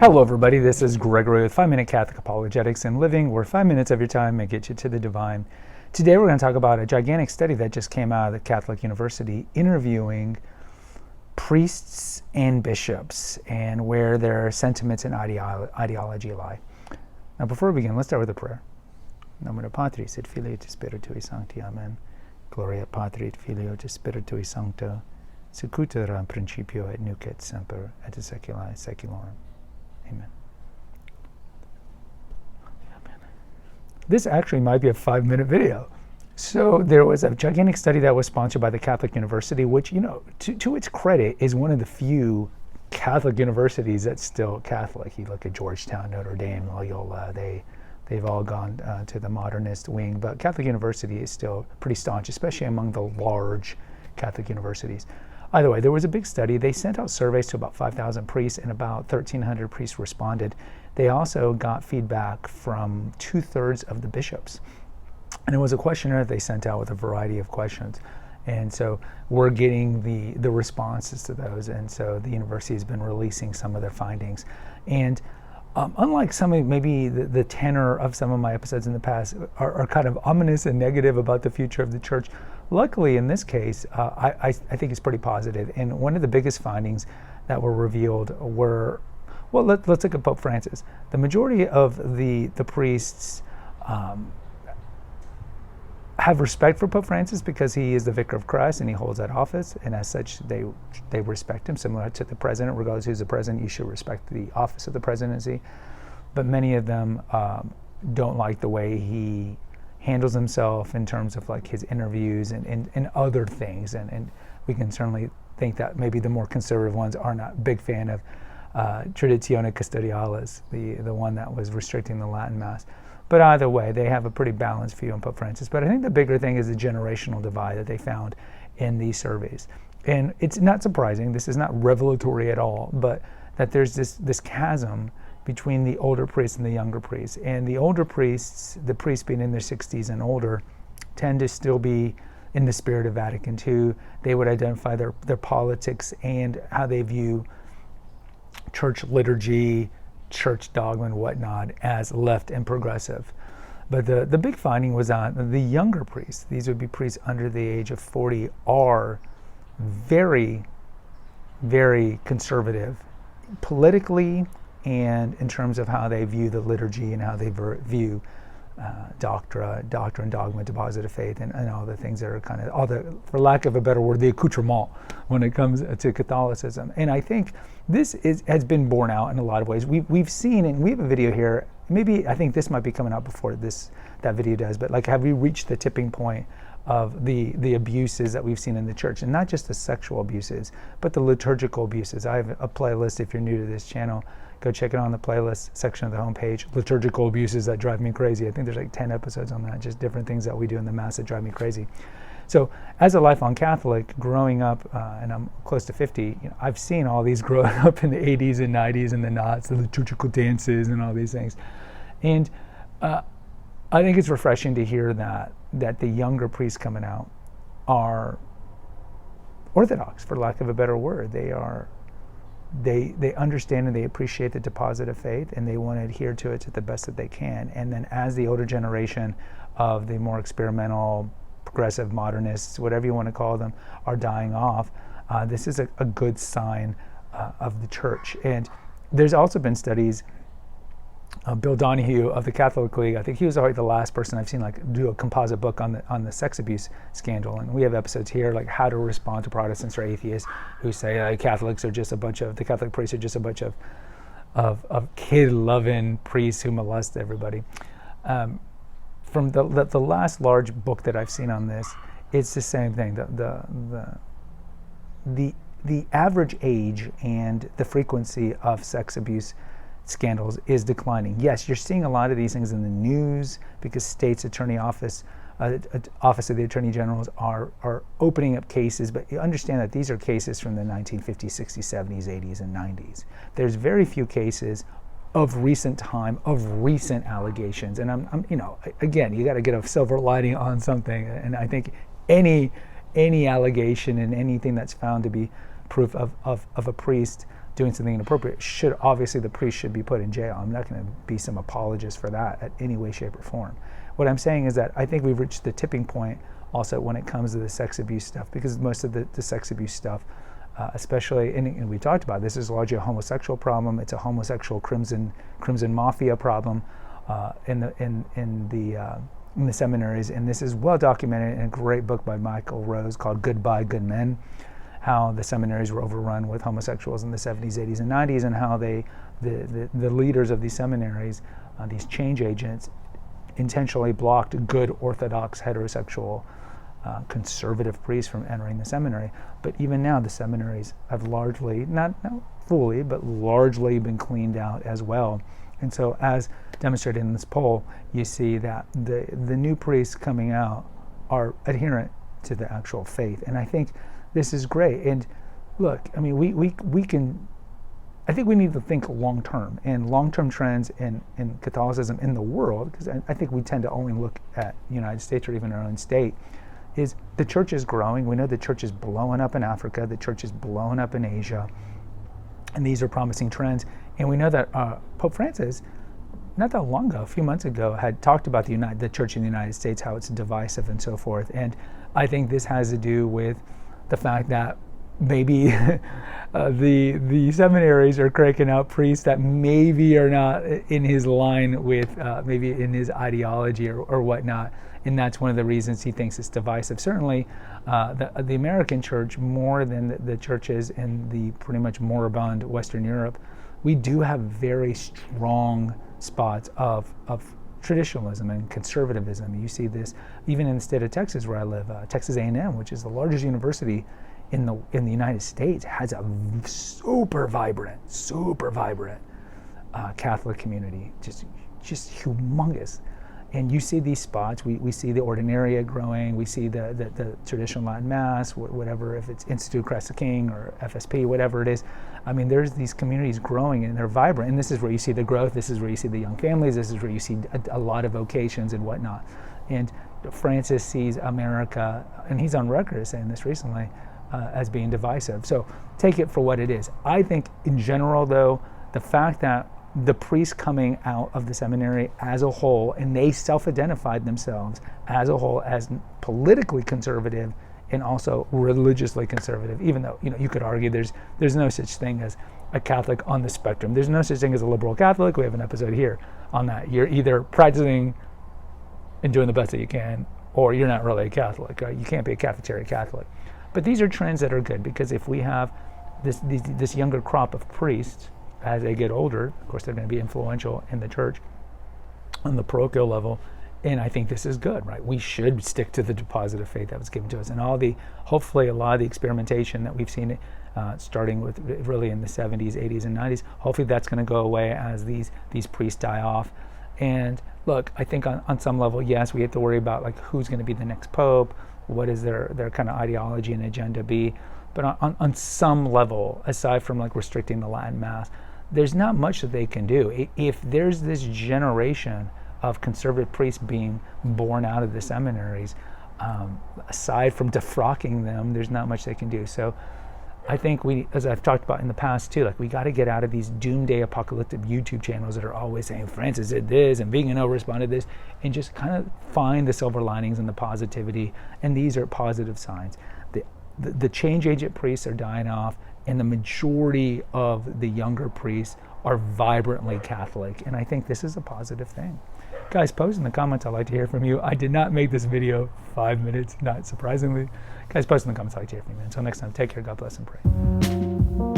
Hello everybody, this is Gregory with 5 Minute Catholic Apologetics and Living, where 5 minutes of your time may get you to the divine. Today we're going to talk about a gigantic study that just came out of the Catholic University interviewing priests and bishops and where their sentiments and ideology lie. Now before we begin, let's start with a prayer. Nomine Patris et Filii et Spiritui Sancti. Amen. Gloria Patri et Filio et Spiritui Sancto, sic ut era in principio et nunc et semper et in saecula saeculorum. Amen. This actually might be a 5-minute video. So there was a gigantic study that was sponsored by the Catholic University, which, to its credit, is one of the few Catholic universities that's still Catholic. You look at Georgetown, Notre Dame, Loyola, they've all gone to the modernist wing, but Catholic University is still pretty staunch, especially among the large Catholic universities. Either way, there was a big study. They sent out surveys to about 5,000 priests, and about 1,300 priests responded. They also got feedback from 2/3 of the bishops. And it was a questionnaire they sent out with a variety of questions. And so we're getting the responses to those. And so the university has been releasing some of their findings. And unlike some of maybe the tenor of some of my episodes in the past are kind of ominous and negative about the future of the church, luckily in this case, I think it's pretty positive. And one of the biggest findings that were revealed were, well, let's look at Pope Francis. The majority of the priests have respect for Pope Francis because he is the vicar of Christ and he holds that office, and as such they respect him, similar to the president. Regardless who's the president, you should respect the office of the presidency. But many of them don't like the way he handles himself in terms of like his interviews and other things, and we can certainly think that maybe the more conservative ones are not big fan of Traditione Custodialis, the one that was restricting the Latin Mass. But either way, they have a pretty balanced view on Pope Francis. But I think the bigger thing is the generational divide that they found in these surveys. And it's not surprising, this is not revelatory at all, but that there's this chasm between the older priests and the younger priests. And the older priests, the priests being in their 60s and older, tend to still be in the spirit of Vatican II. They would identify their politics and how they view church liturgy, church dogma and whatnot as left and progressive. But the big finding was on the younger priests. These would be priests under the age of 40 are very, very conservative politically and in terms of how they view the liturgy and how they view doctrine, dogma, deposit of faith, and all the things that are kind of, all the, for lack of a better word, the accoutrement when it comes to Catholicism. And I think this has been borne out in a lot of ways. We've seen, and we have a video here, maybe I think this might be coming out before that video does, but like, have we reached the tipping point of the abuses that we've seen in the church? And not just the sexual abuses, but the liturgical abuses. I have a playlist, if you're new to this channel, go check it on the playlist section of the homepage. Liturgical abuses that drive me crazy. I think there's like 10 episodes on that, just different things that we do in the Mass that drive me crazy. So as a lifelong Catholic, growing up, and I'm close to 50, I've seen all these growing up in the 80s and 90s and the knots, the liturgical dances and all these things. And I think it's refreshing to hear that the younger priests coming out are orthodox, for lack of a better word. They understand and they appreciate the deposit of faith, and they want to adhere to it to the best that they can. And then as the older generation of the more experimental, progressive modernists, whatever you want to call them, are dying off, this is a good sign of the church. And there's also been studies, Bill Donahue of the Catholic League, I think he was already the last person I've seen like do a composite book on the sex abuse scandal. And we have episodes here like how to respond to Protestants or atheists who say Catholics are just the Catholic priests are just a bunch of kid-loving priests who molest everybody. From the last large book that I've seen on this, it's the same thing. The average age and the frequency of sex abuse scandals is declining. Yes, you're seeing a lot of these things in the news because state's attorney office of the Attorney Generals are opening up cases, but you understand that these are cases from the 1950s, 60s, 70s, 80s, and 90s. There's very few cases of recent time, of recent allegations. And I'm again, you got to get a silver lining on something. And I think any allegation and anything that's found to be proof of a priest doing something inappropriate, obviously the priest should be put in jail. I'm not going to be some apologist for that at any way, shape, or form. What I'm saying is that I think we've reached the tipping point also when it comes to the sex abuse stuff, because most of the sex abuse stuff, especially, and we talked about this, is largely a homosexual problem. It's a homosexual crimson mafia problem in the seminaries, and this is well documented in a great book by Michael Rose called Goodbye Good Men, how the seminaries were overrun with homosexuals in the 70s, 80s, and 90s, and how the leaders of these seminaries, these change agents, intentionally blocked good Orthodox heterosexual conservative priests from entering the seminary. But even now, the seminaries have largely, not fully, but largely been cleaned out as well. And so, as demonstrated in this poll, you see that the new priests coming out are adherent to the actual faith. And I think this is great. And look, I mean, we can, I think we need to think long term, and long term trends in Catholicism in the world, because I think we tend to only look at the United States or even our own state, is the church is growing. We know the church is blowing up in Africa, the church is blowing up in Asia, and these are promising trends. And we know that Pope Francis, not that long ago, a few months ago, had talked about the church in the United States, how it's divisive and so forth. And I think this has to do with the fact that maybe the seminaries are cranking out priests that maybe are not in his line with maybe in his ideology or whatnot, and that's one of the reasons he thinks it's divisive. Certainly, the American church, more than the churches in the pretty much moribund Western Europe, we do have very strong spots of traditionalism and conservatism. You see this even in the state of Texas, where I live. Texas A&M, which is the largest university in the United States, has a super vibrant Catholic community, just humongous. And you see these spots. We see the Ordinaria growing. We see the traditional Latin Mass, whatever, if it's Institute of Christ the King or FSP, whatever it is. I mean, there's these communities growing and they're vibrant. And this is where you see the growth. This is where you see the young families. This is where you see a lot of vocations and whatnot. And Francis sees America, and he's on record as saying this recently, as being divisive. So take it for what it is. I think in general, though, the fact that the priests coming out of the seminary as a whole, and they self-identified themselves as a whole as politically conservative and also religiously conservative, even though you could argue there's no such thing as a Catholic on the spectrum. There's no such thing as a liberal Catholic. We have an episode here on that. You're either practicing and doing the best that you can, or you're not really a Catholic. Right? You can't be a cafeteria Catholic. But these are trends that are good, because if we have this younger crop of priests, as they get older, of course, they're going to be influential in the church on the parochial level, and I think this is good, right? We should stick to the deposit of faith that was given to us, and hopefully a lot of the experimentation that we've seen, starting with really in the 70s, 80s, and 90s, hopefully that's going to go away as these priests die off. And look, I think on some level, yes, we have to worry about like who's going to be the next pope, what is their kind of ideology and agenda be. But on some level, aside from like restricting the Latin Mass, there's not much that they can do. If there's this generation of conservative priests being born out of the seminaries, aside from defrocking them, there's not much they can do. So I think as I've talked about in the past too, like we got to get out of these doomsday apocalyptic YouTube channels that are always saying Francis did this and Vigano responded this, and just kind of find the silver linings and the positivity. And these are positive signs. The change agent priests are dying off, and the majority of the younger priests are vibrantly Catholic, and I think this is a positive thing. Guys, post in the comments. I'd like to hear from you. I did not make this video 5 minutes, not surprisingly. Guys, post in the comments. I'd like to hear from you. Until next time, take care, God bless, and pray.